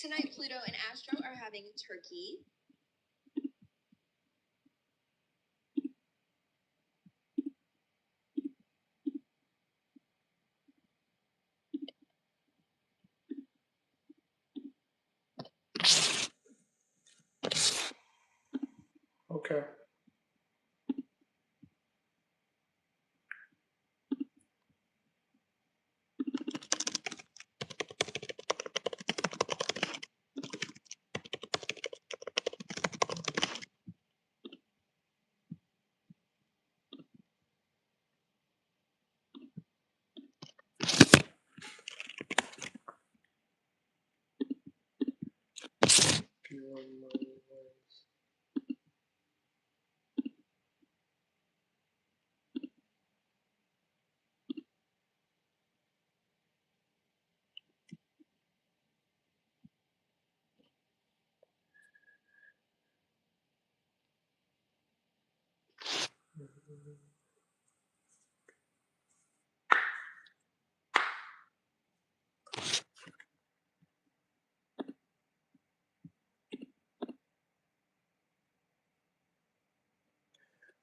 Tonight, Pluto and Astro are having Turkey. Okay.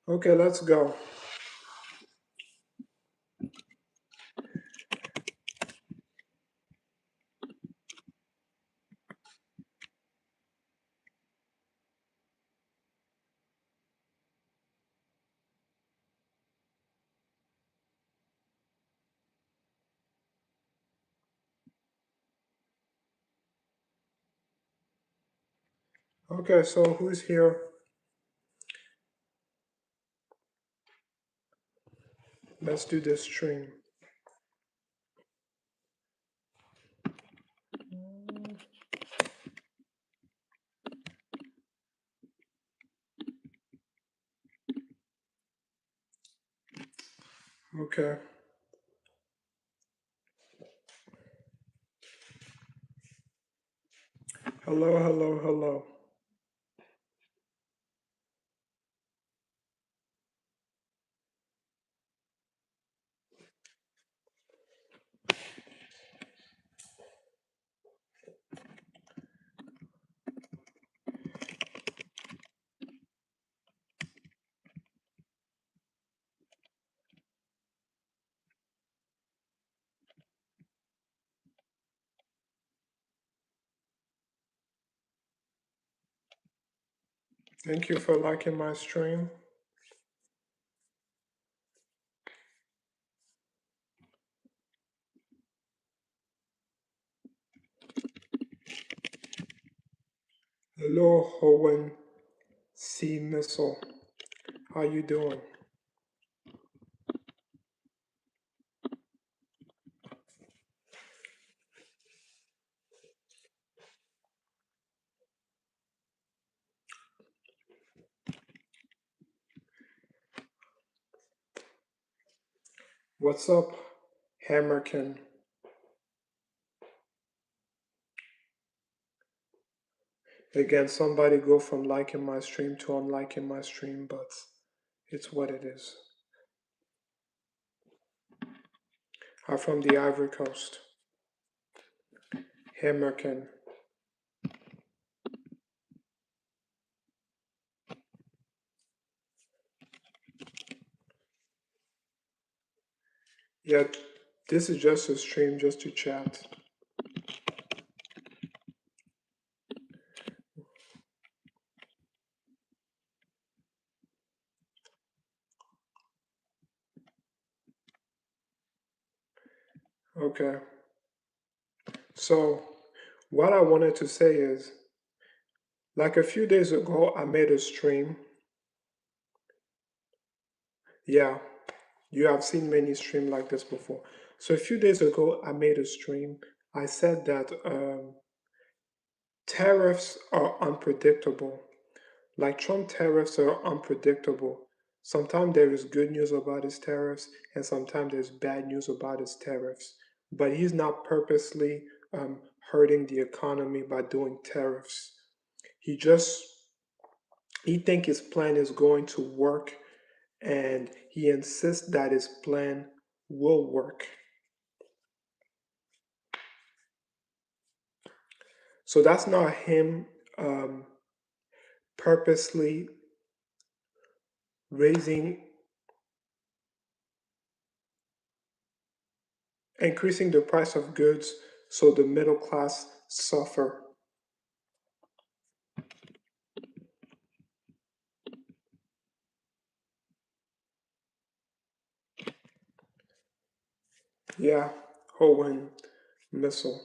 Okay, let's go. Okay, so who's here? Let's do this stream. Okay. Hello, hello, hello. Thank you for liking my stream. Hello, Owen C. Missile. How you doing? What's up, Hammerkin? Again, somebody go from liking my stream to unliking my stream, but it's what it is. I'm from the Ivory Coast. Hammerkin. Yeah, this is just a stream just to chat. Okay. So, what I wanted to say is, like a few days ago, I made a stream. Yeah, you have seen many streams like this before. So a few days ago, I made a stream. I said that tariffs are unpredictable. Like Trump tariffs are unpredictable. Sometimes there is good news about his tariffs, and sometimes there's bad news about his tariffs. But he's not purposely hurting the economy by doing tariffs. He think his plan is going to work, and he insists that his plan will work. So that's not him purposely increasing the price of goods so the middle class suffer. Yeah, Owen missile.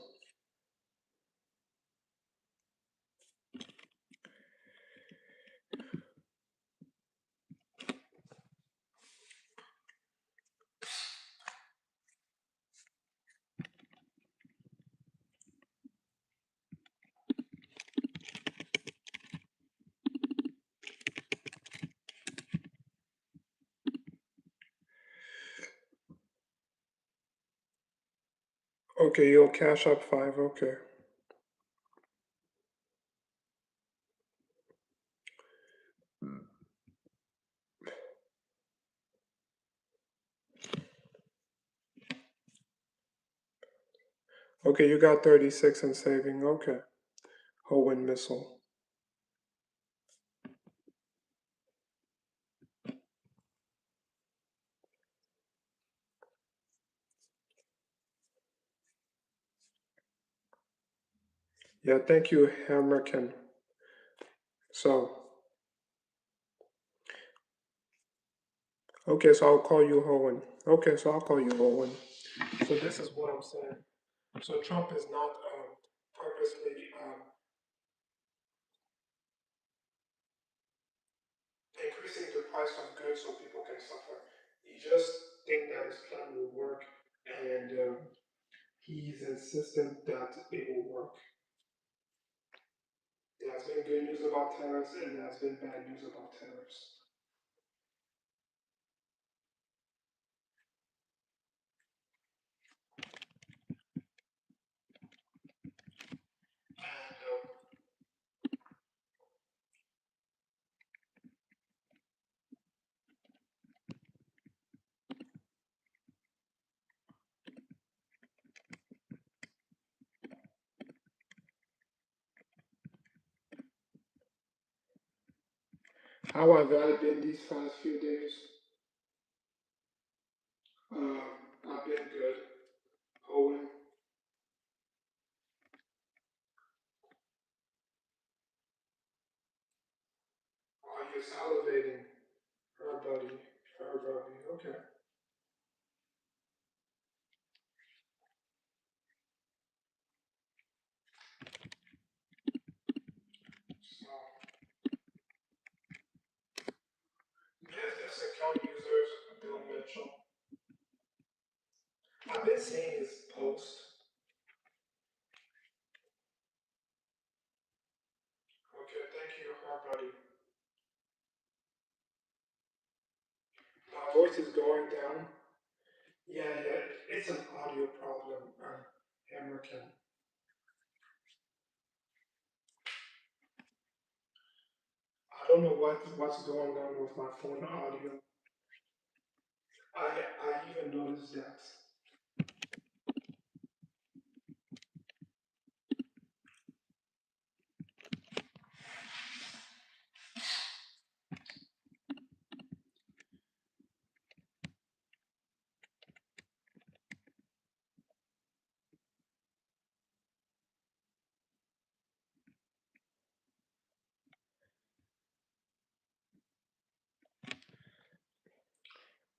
Okay, you'll cash up 5, okay. Okay, you got 36 in saving, okay. Owen missile. Yeah, thank you, Hammerkin. So, okay, so I'll call you Owen. Okay, so I'll call you Owen. So this is what I'm saying. So Trump is not purposely increasing the price of goods so people can suffer. He just think that his plan will work, and he's insistent that it will work. There has been good news about tariffs, and there has been bad news about tariffs. And how have I been these past few days? I've been good. Owen, are you salivating? Her buddy, her buddy. Okay. So, this account users, Bill Mitchell. I've been seeing his post. Okay, thank you, her buddy. My voice is going down. Yeah, it's an audio problem, American. I don't know what's going on with my phone audio. I even noticed that.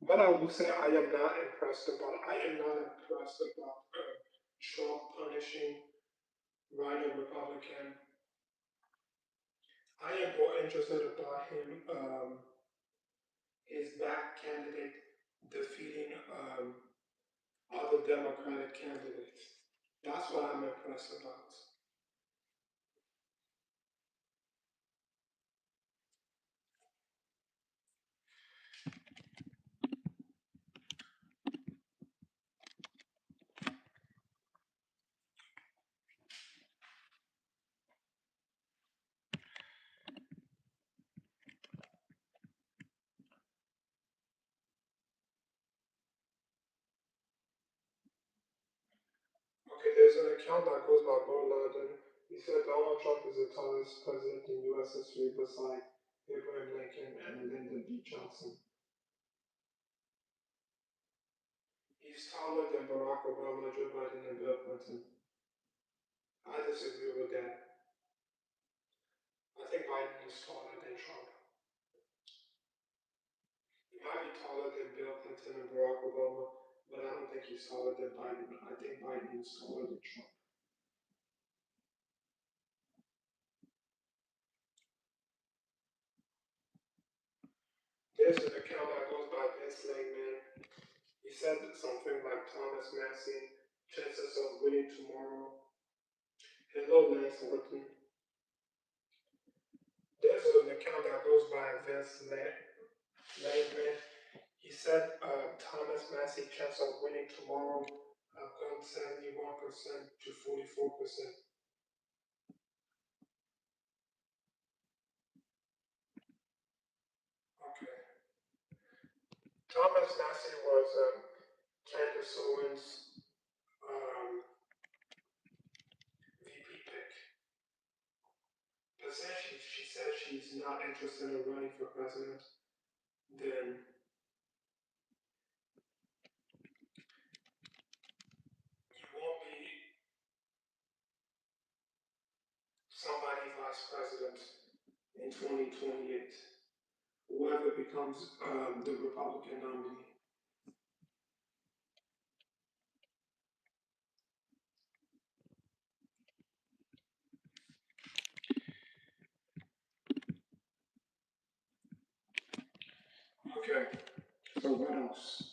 But I will say I am not impressed about. I am not impressed about Trump punishing RINO Republican. I am more interested about him, his back candidate defeating other Democratic candidates. That's what I'm impressed about. Okay, there's an account that goes by Bo London. He said Donald Trump is the tallest president in U.S. history beside Abraham Lincoln and Lyndon B. Johnson. He's taller than Barack Obama, Joe Biden, and Bill Clinton. I disagree with that. I think Biden is taller than Trump. He might be taller than Bill Clinton and Barack Obama, but I don't think he's taller than Biden. I think Biden is taller than Trump. There's an account that goes by Vince Langman. He said something like Thomas Massey, chances of winning tomorrow. Hello, Lance Horton. There's an account that goes by Vince Langman. He said Thomas Massey chance of winning tomorrow gone 71% to 44%. Okay. Thomas Massey was Candace Owens' VP pick. But since she said she's not interested in running for president, then he won't be somebody vice president in 2028. Whoever becomes the Republican nominee. Okay, so what else?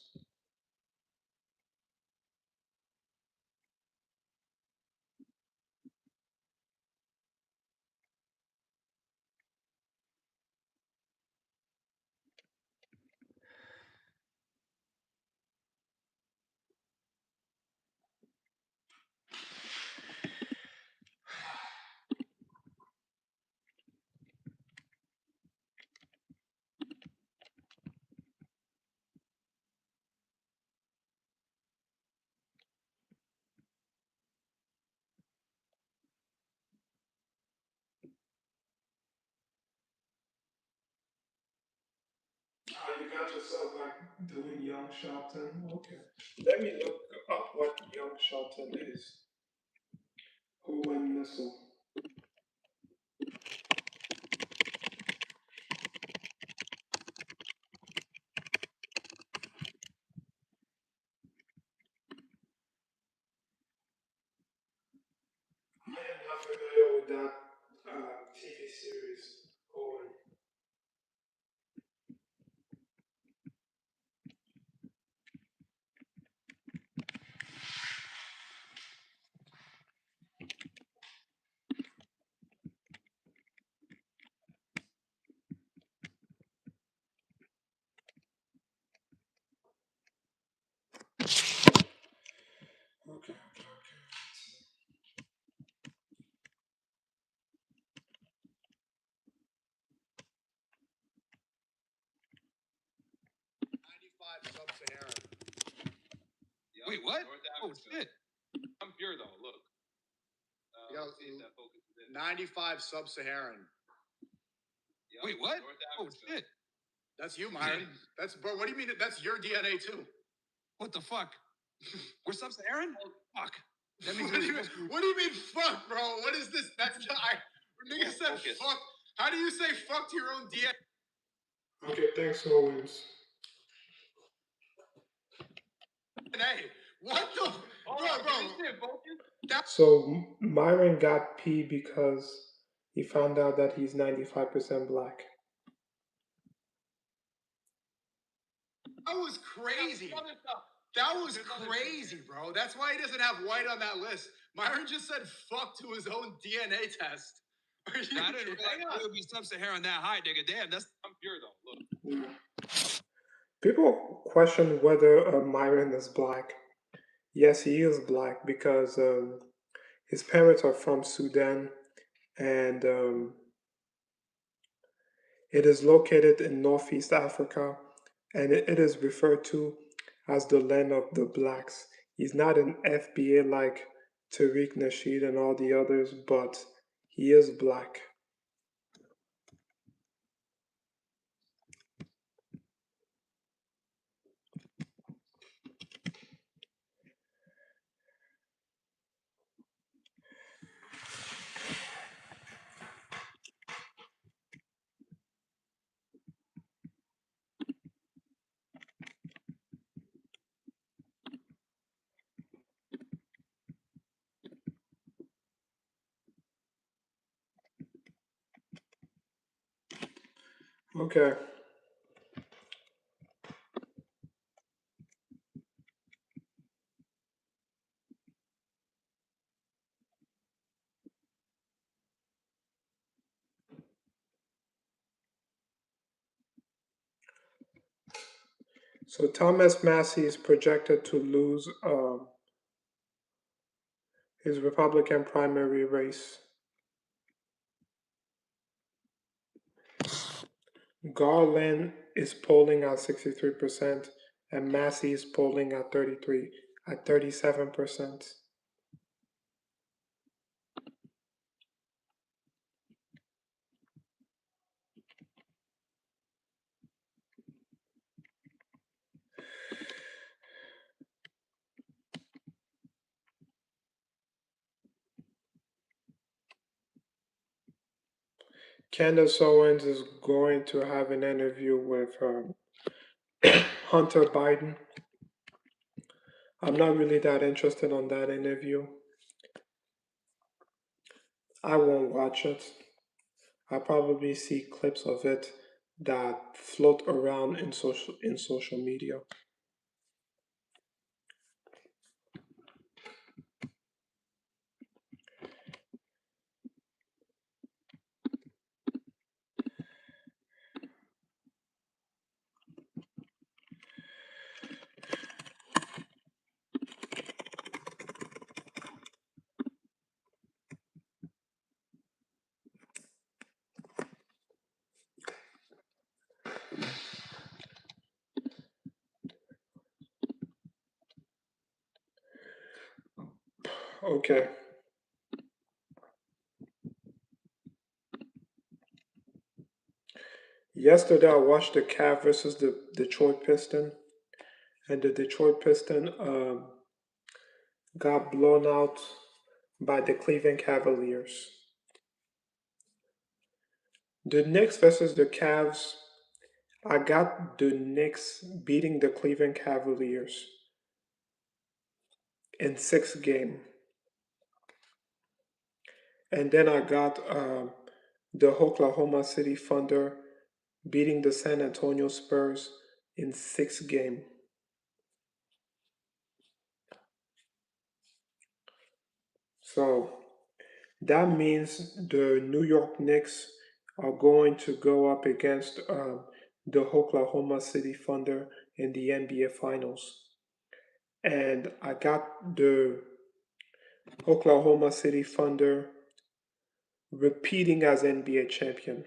You got yourself like doing Young Shelton. Okay. Let me look up what Young Shelton is. Who won missile? I am not familiar with that TV series. Owen. Okay. 95 sub-Saharan. Wait, what? Oh, shit. I'm pure, though. Look. See if that focuses in. 95 sub-Saharan. Wait, what? Oh, shit. That's you, Myron. That's, bro, what do you mean? That's your DNA, too. What the fuck? We're sub-Saharan? Fuck. That means What do you mean, fuck, bro? What is this? That's not. Nigga said fuck. How do you say fuck to your own DNA? Okay, thanks, Owens. What the? Bro. So Myron got P because he found out that he's 95% black. That was crazy. That was crazy, bro. That's why he doesn't have white on that list. Myron just said fuck to his own DNA test. I didn't realize it would be sub-Saharan that high, nigga. Damn, I'm pure, though. Look. Yeah. People question whether Myron is black. Yes, he is black because his parents are from Sudan, and it is located in Northeast Africa, and it is referred to as the land of the blacks. He's not an FBA like Tariq Nasheed and all the others, but he is black. Okay. So Thomas Massey is projected to lose his Republican primary race. Garland is polling at 63%, and Massey is polling at 37%. Candace Owens is going to have an interview with Hunter Biden. I'm not really that interested on that interview. I won't watch it. I'll probably see clips of it that float around in social media. Okay. Yesterday I watched the Cavs versus the Detroit Piston, and the Detroit Piston got blown out by the Cleveland Cavaliers. The Knicks versus the Cavs, I got the Knicks beating the Cleveland Cavaliers in 6 games. And then I got the Oklahoma City Thunder beating the San Antonio Spurs in 6 games. So that means the New York Knicks are going to go up against the Oklahoma City Thunder in the NBA Finals. And I got the Oklahoma City Thunder repeating as NBA champion.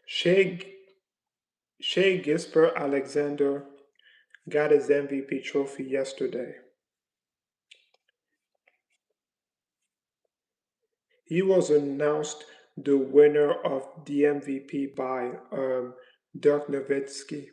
Shea Gisper Alexander got his MVP trophy yesterday. He was announced the winner of the MVP by Dirk Nowitzki.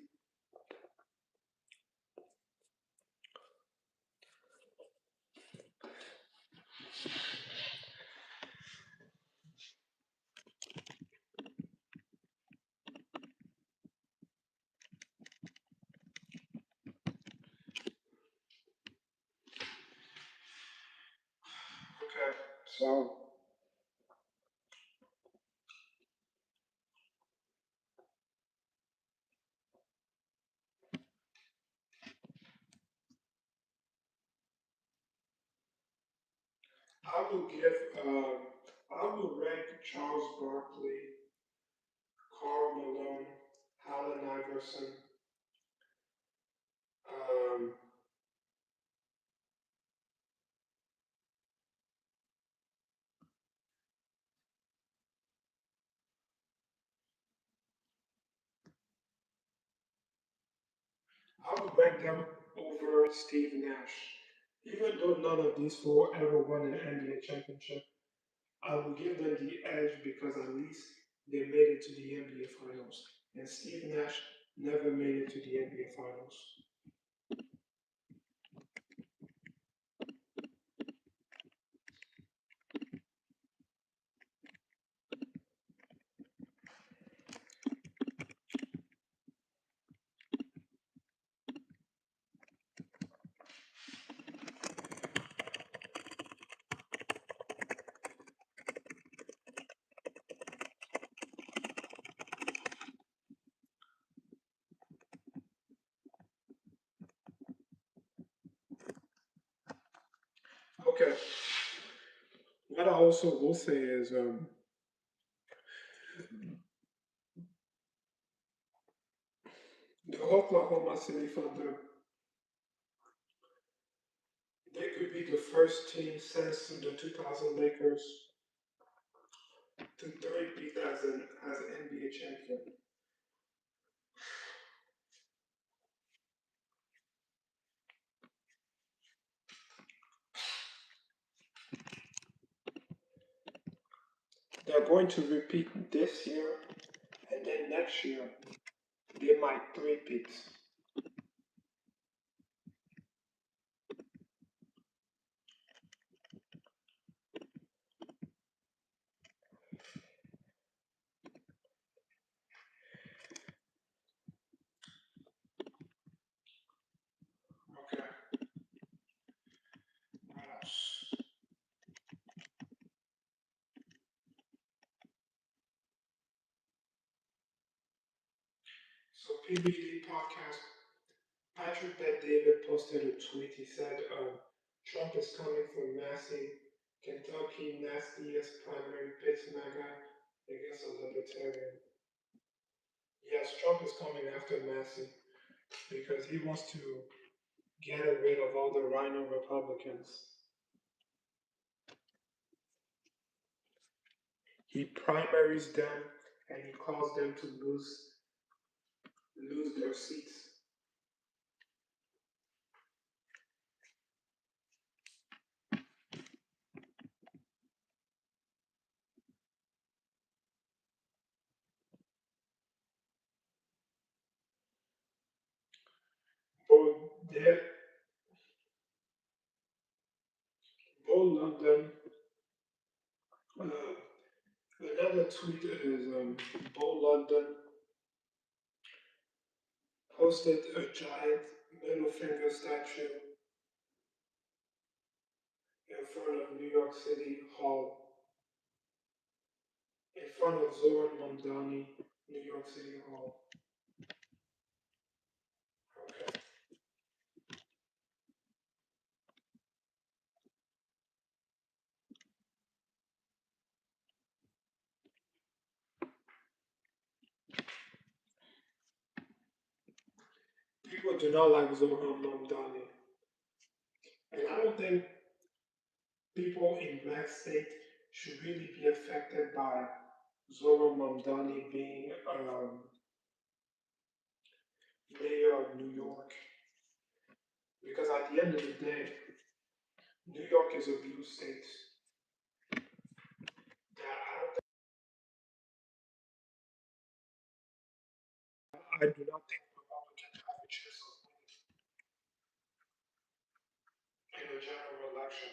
Okay, so I will rank Charles Barkley, Karl Malone, Allen Iverson, um, I would rank them over Steve Nash. Even though none of these four ever won an NBA championship, I will give them the edge because at least they made it to the NBA Finals. And Steve Nash never made it to the NBA Finals. Okay. What I also will say is the Oklahoma City Thunder, they could be the first team since the 2000 Lakers to three-peat as an NBA champion. They're going to repeat this year, and then next year they might three-peat. Okay. What else? So PBD podcast, Patrick Bet David posted a tweet. He said, Trump is coming for Massey, Kentucky nastiest primary pits MAGA against a libertarian. Yes, Trump is coming after Massey because he wants to get rid of all the RINO Republicans. He primaries them and he caused them to lose their seats. Bo London, another tweet is Bo London posted a giant middle finger statue in front of New York City Hall, in front of Zohram Mandami, New York City Hall. Okay. People do not like Zohram Mandami. And I don't think people in black state should really be affected by Zohram Mandani being mayor of New York. Because at the end of the day, New York is a blue state. I do not think Republicans have a chance of winning in a general election.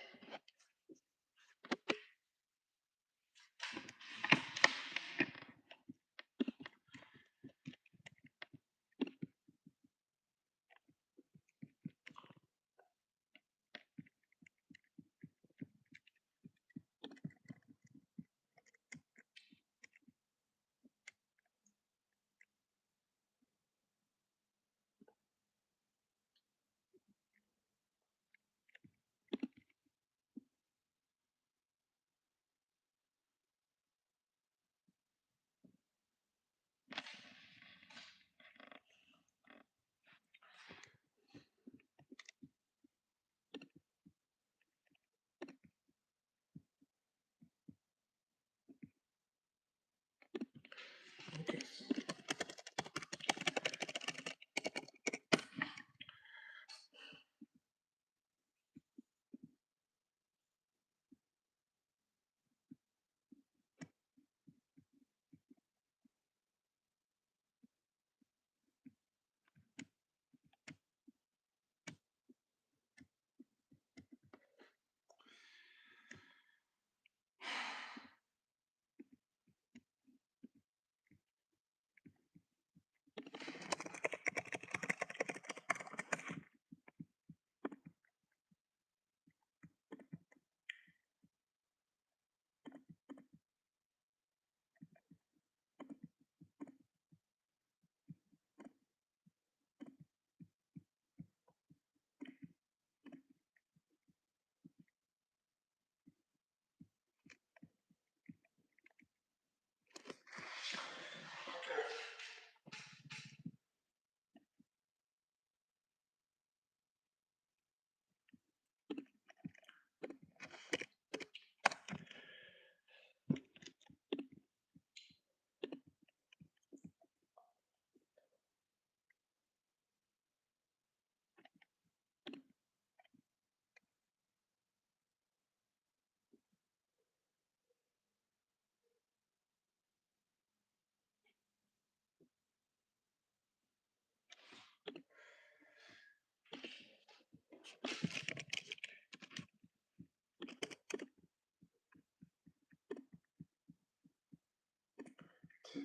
Okay,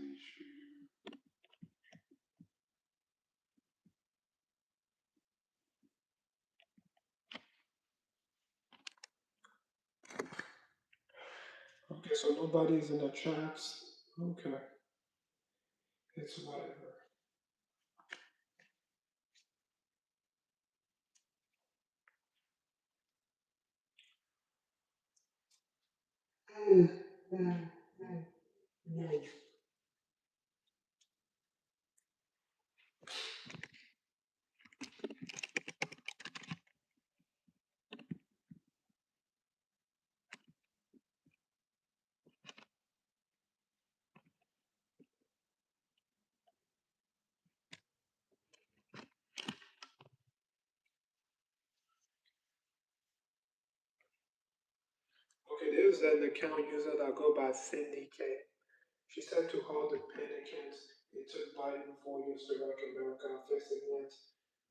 so nobody's in the chats. Okay. It's whatever. Okay, there's an account user that go by Cindy K. She said to hold the Republicans, it took Biden 4 years to wreck America. Fixing it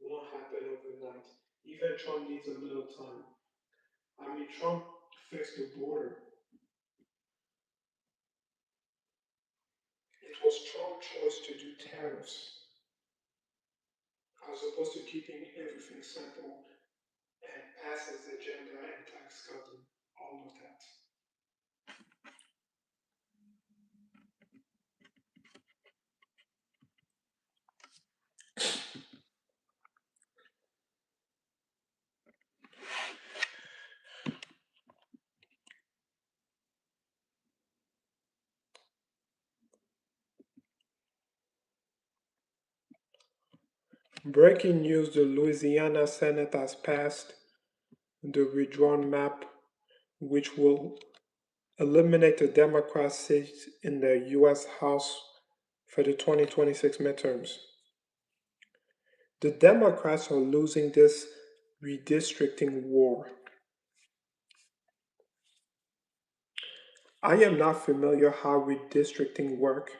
won't happen overnight. Even Trump needs a little time. I mean, Trump fixed the border. It was Trump's choice to do tariffs as opposed to keeping everything simple and pass his agenda and tax cutting, all of that. Breaking news, the Louisiana Senate has passed the redrawn map, which will eliminate the Democrat seats in the U.S. House for the 2026 midterms. The Democrats are losing this redistricting war. I am not familiar how redistricting works,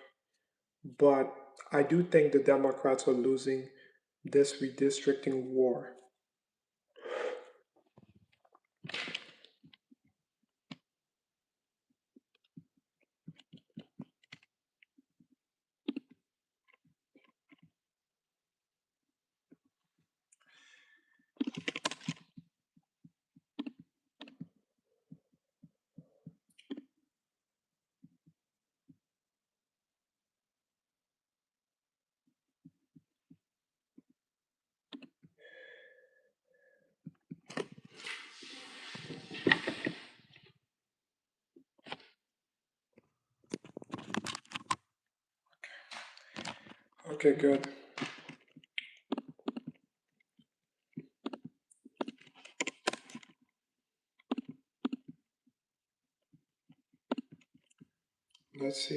but I do think the Democrats are losing this redistricting war. Okay, good. Let's see.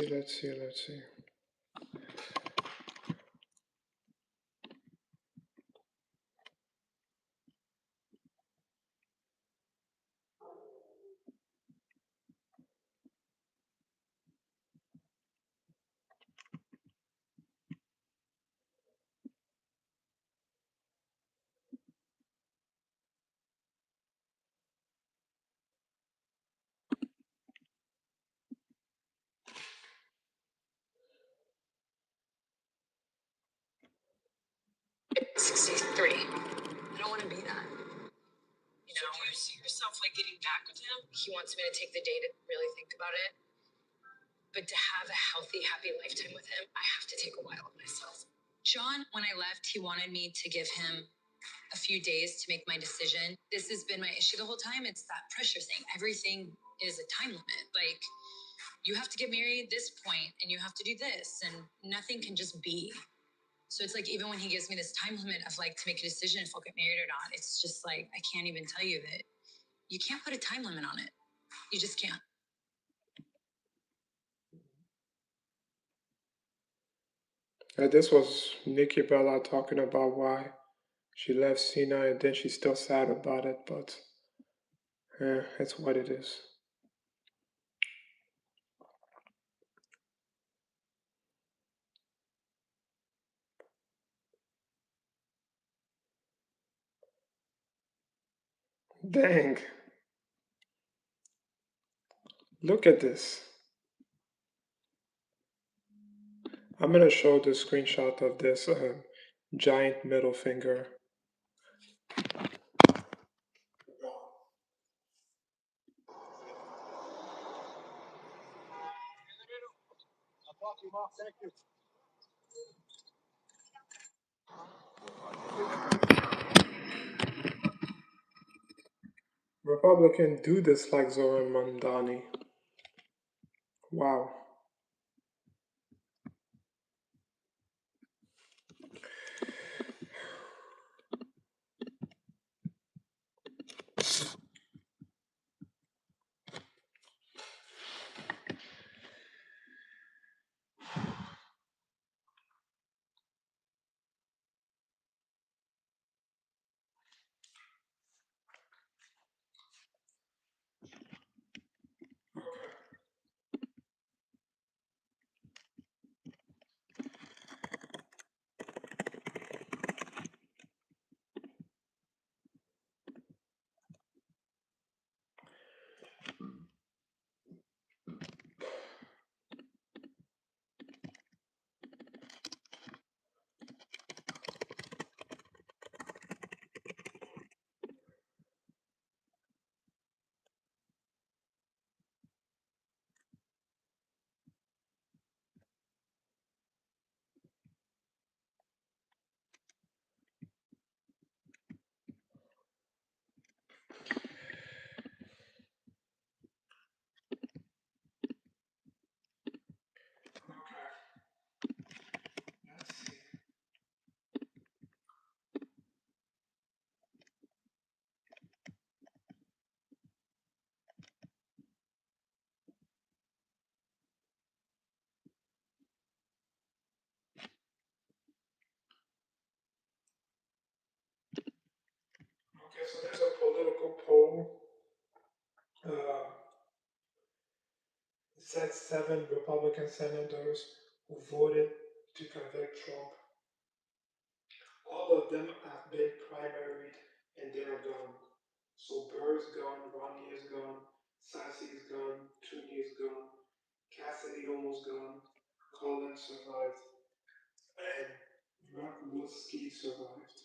Three. I don't want to be that. You know, do you see yourself like getting back with him? He wants me to take the day to really think about it. But to have a healthy, happy lifetime with him, I have to take a while on myself. John, when I left, he wanted me to give him a few days to make my decision. This has been my issue the whole time. It's that pressure thing. Everything is a time limit. Like, you have to get married this point and you have to do this, and nothing can just be. So it's like, even when he gives me this time limit of like to make a decision if I'll get married or not, it's just like, I can't even tell you that you can't put a time limit on it. You just can't. This was Nikki Bella talking about why she left Cena, and then she's still sad about it, but it's what it is. Dang. Look at this. I'm going to show the screenshot of this giant middle finger. Republicans do dislike Zohram Mandani. Wow. Okay, so there's a political poll. It said 7 Republican senators who voted to convict Trump. All of them have been primaried and they are gone. So Burr's gone, Romney is gone, Sassy is gone, Toomey is gone, Cassidy almost gone, Collins survived, and Rutwilski survived.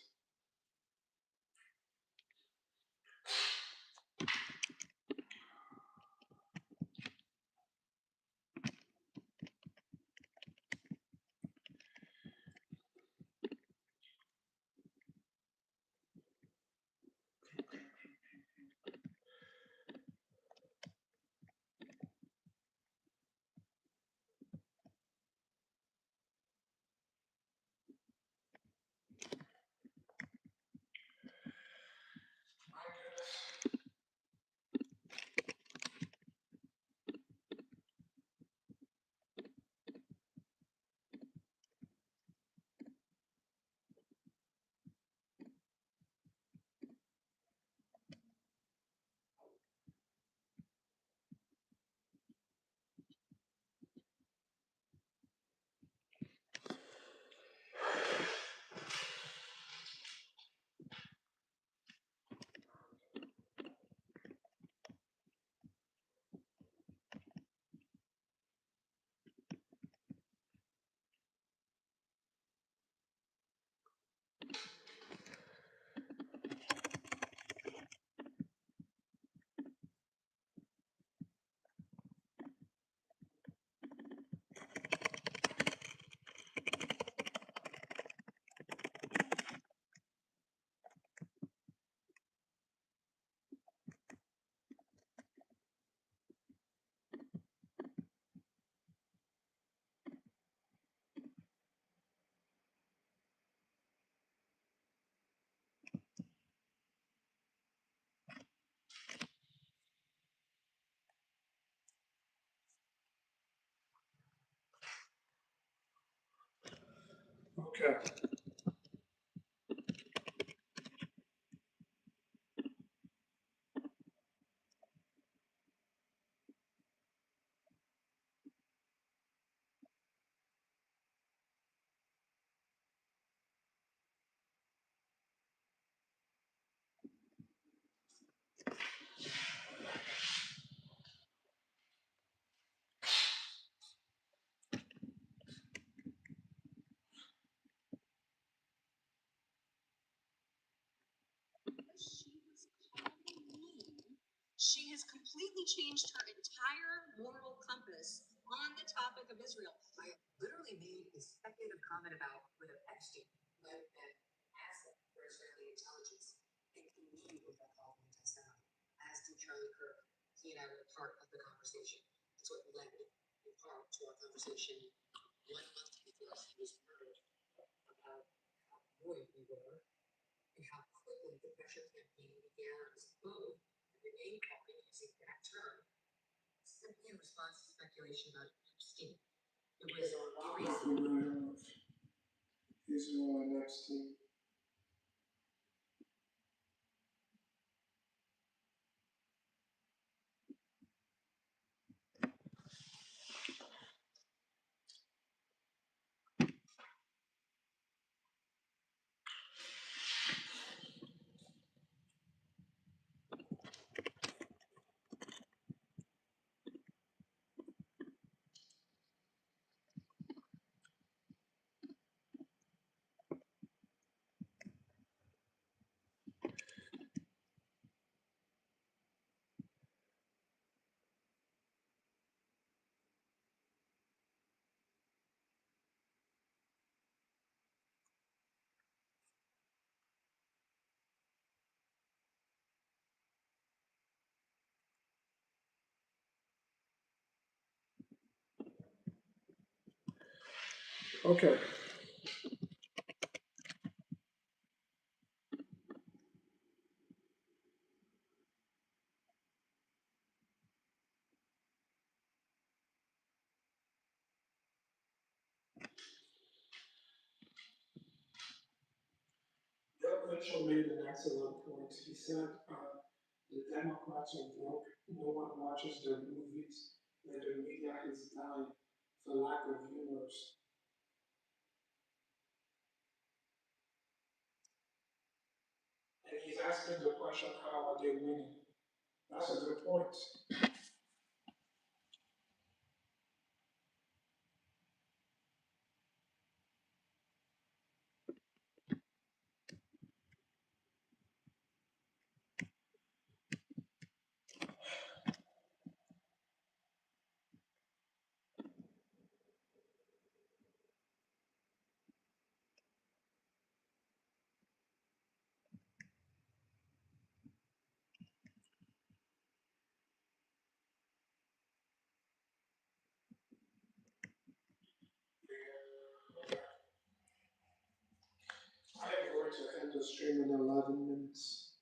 Okay. she changed her entire moral compass on the topic of Israel. I literally made a speculative comment about whether Epstein led an asset for Israeli intelligence and community with that all anti-Semitic, as did Charlie Kirk. He and I were part of the conversation. That's what led in part to our conversation 1 month before he was murdered about how annoyed we were and how quickly the pressure campaign began on his phone and the name calling using that term, simply in response to speculation about Epstein. It was Israel and Epstein. Okay. Mitchell made an excellent point. He said the Democrats are broke, no one watches their movies, and the media is dying for lack of humors. And he's asking the question, how are they winning? That's a good point. I am going to end the stream in 11 minutes.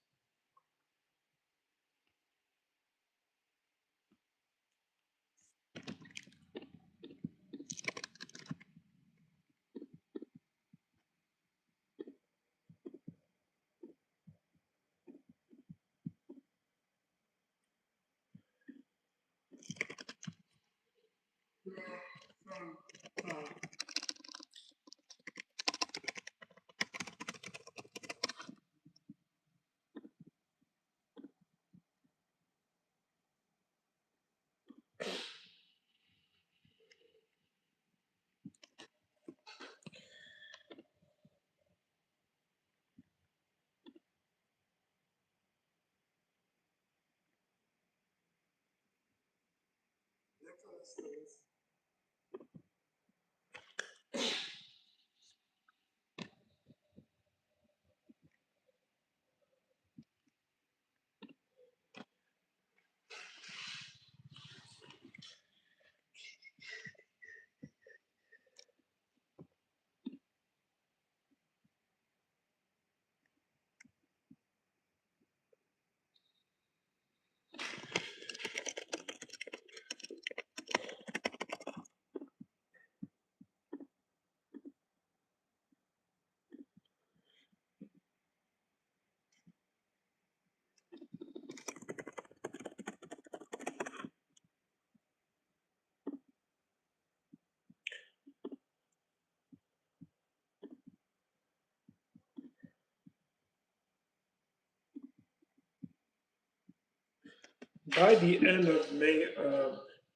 By the end of May,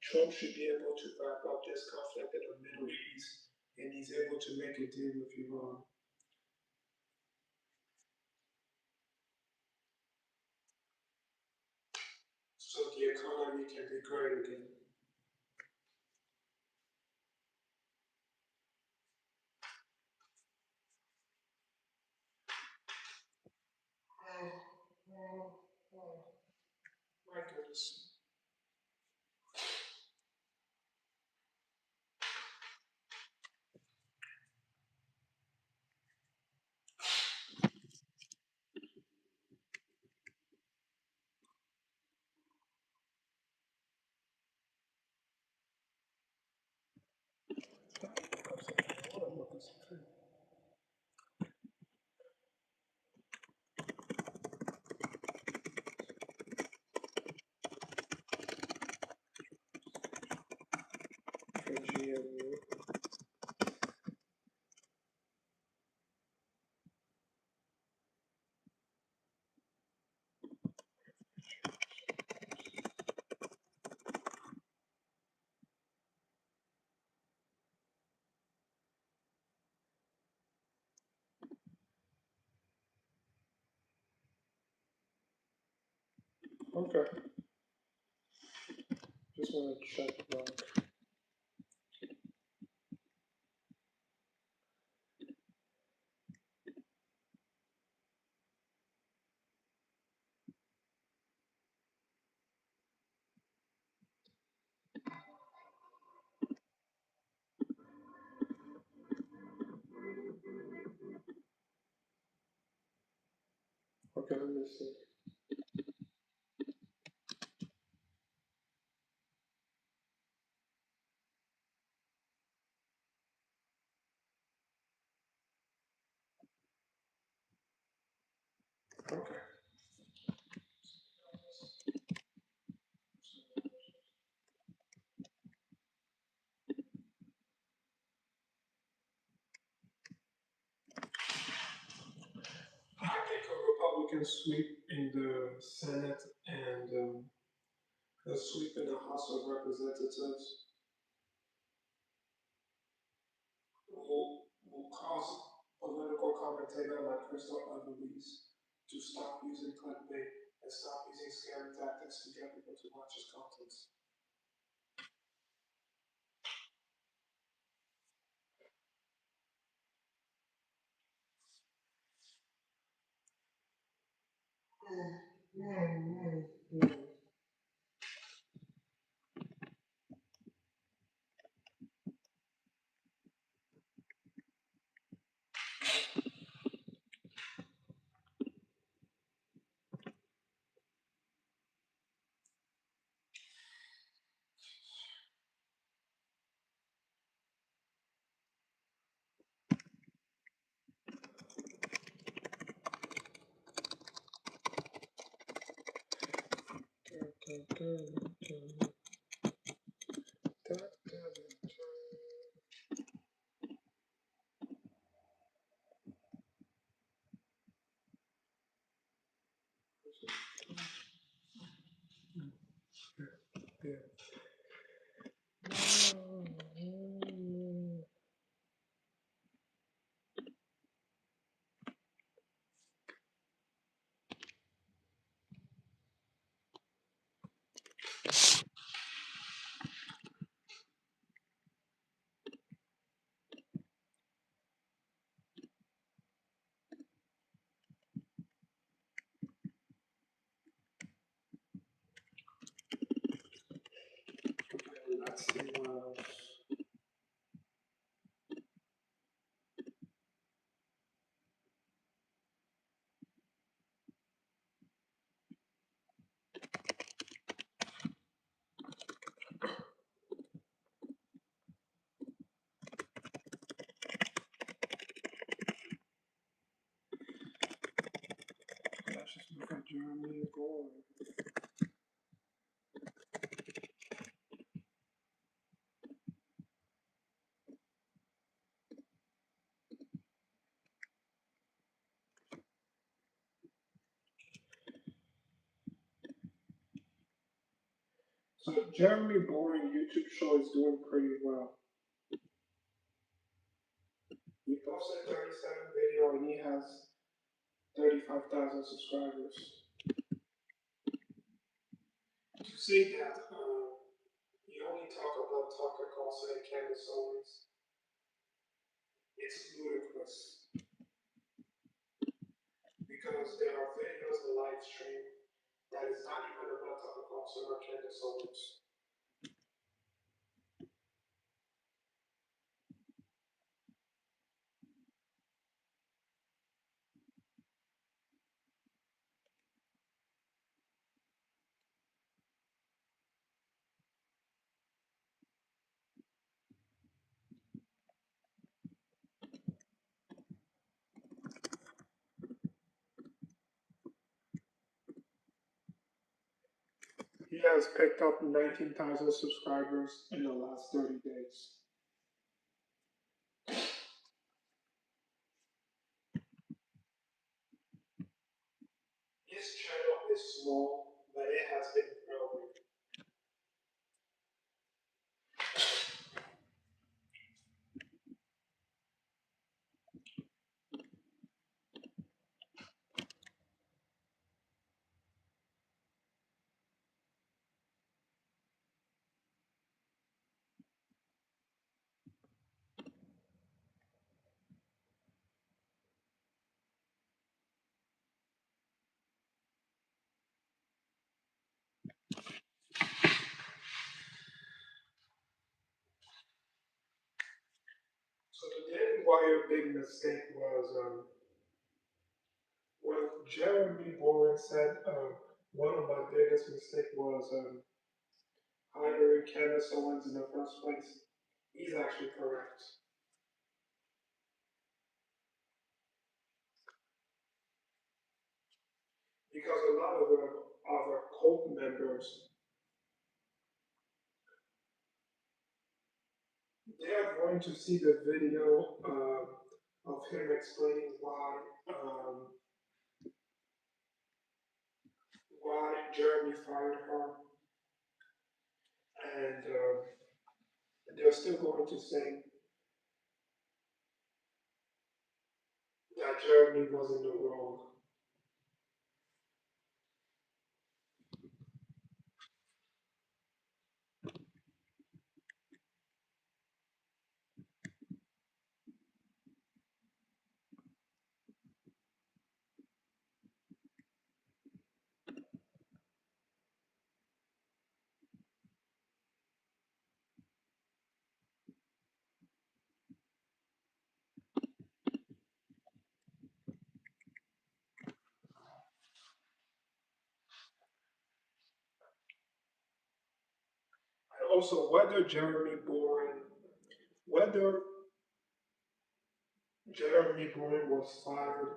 Trump should be able to wrap up this conflict in the Middle East, and he's able to make a deal with Iran. So the economy be great again. My goodness. Okay. Just want to check that. Okay, let me see. Okay. I think a Republican sweep in the Senate and a sweep in the House of Representatives will cause political commentator like Christo Aivalis to stop using clickbait and stop using scary tactics to get people to watch his content. Let's see what else. Let's just look at Jeremy Boering. So Jeremy Boering YouTube show is doing pretty well. He posted 37 video and he has 35,000 subscribers. To say that only talk about Tucker Carlson and Candace Owens. It's ludicrous because there are videos on live stream that is not even about Tucker Carlson or Candace Owens. He has picked up 19,000 subscribers in the last 30 days. His channel is small, but it has been growing. So the Daily Wire big mistake was when Jeremy Boering said one of my biggest mistakes was hiring Candace Owens in the first place. He's actually correct. Because a lot of our cult members, they are going to see the video of him explaining why Jeremy fired her, and they're still going to say that Jeremy was in the wrong. And also, whether Jeremy Boering was fired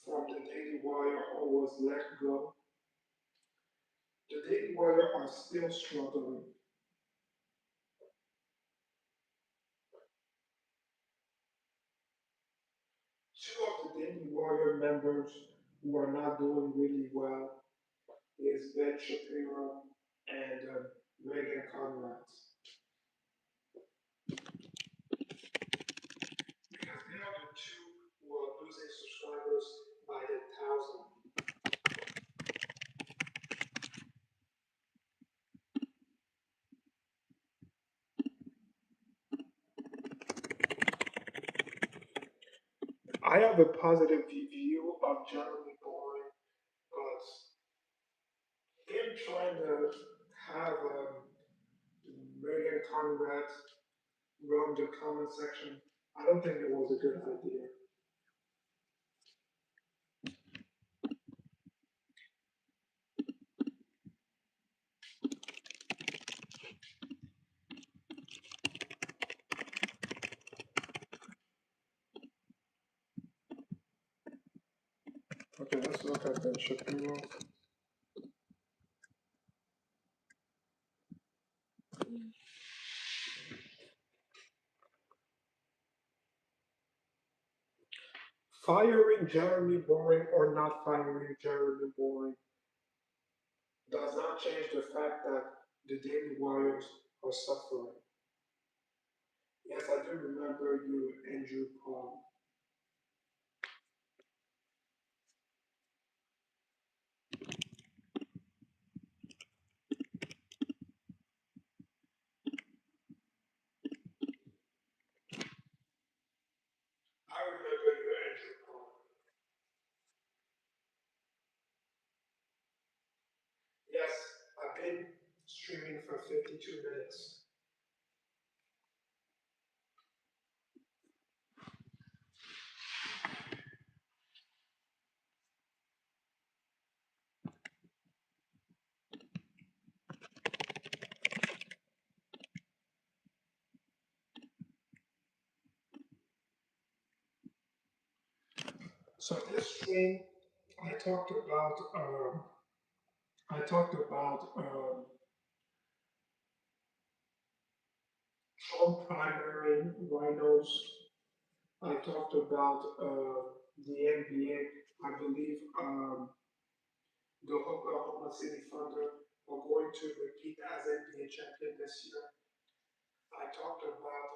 from the Daily Wire or was let go, the Daily Wire are still struggling. Two of the Daily Wire members who are not doing really well is Ben Shapiro and Reagan Conrad. Because they are the two who are losing subscribers by the thousand. I have a positive view of Jeremy Boring, but him trying to have Reagan Conrad run the comment section, I don't think it was a good idea. Okay, let's look at Ben Shapiro. Firing Jeremy Boring or not firing Jeremy Boring does not change the fact that the Daily Wires are suffering. Yes, I do remember you, Andrew Paul. for 52 minutes. So this stream, I talked about Trump primary RINOs. I talked about the NBA. I believe the Oklahoma City Thunder are going to repeat as NBA champion this year. I talked about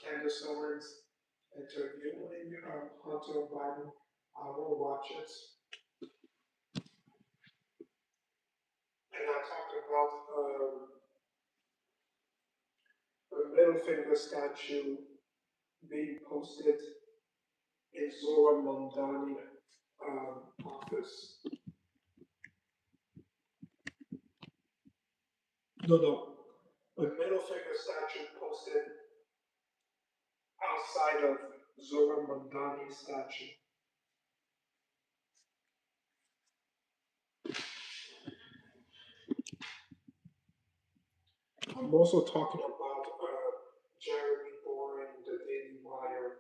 Candace Owens interviewing Hunter Biden. I will watch it. And I talked about a middle finger statue being posted in Zohram Mandami office. No. A middle finger statue posted outside of Zohram Mandami's statue. I'm also talking about Jeremy Boering, the Daily Wire.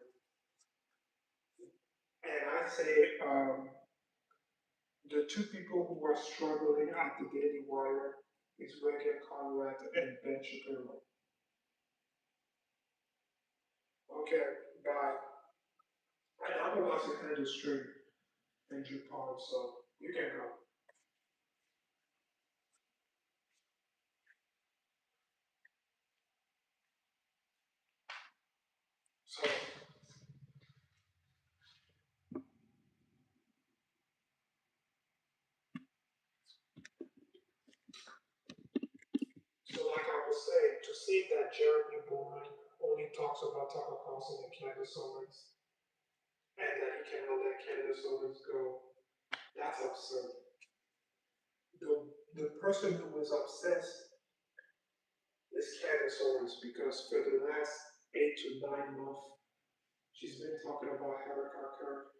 And I say the two people who are struggling at the Daily Wire is Reagan, Conrad, and Ben Shapiro. Okay, bye. And I'm about to end the stream in Japan, so you can go. So like I was saying, to see that Jeremy Boering only talks about Tucker Carlson and Candace Owens, and that he cannot let Candace Owens go, that's absurd. The person who is obsessed is Candace Owens, because for the last 8 to 9 months, she's been talking about Erica Kirk,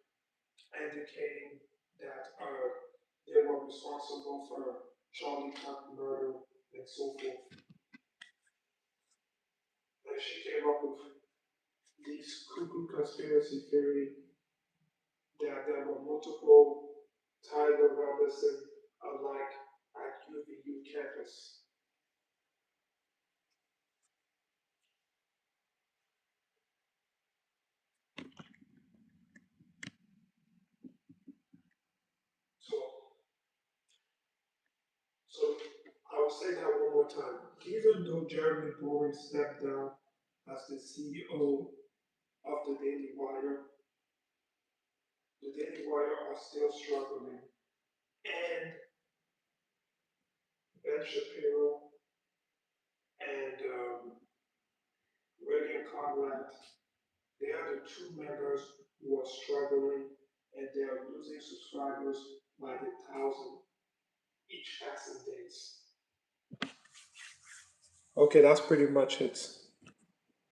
indicating that they were responsible for Charlie Kirk murder and so forth. And she came up with these cuckoo conspiracy theory that there were multiple Tyler Robinson alike at UVU campus. So I will say that one more time. Even though Jeremy Boering stepped down as the CEO of the Daily Wire are still struggling. And Ben Shapiro and Reagan Conrad, they are the two members who are struggling, and they are losing subscribers by the thousand each passing days. Okay, that's pretty much it.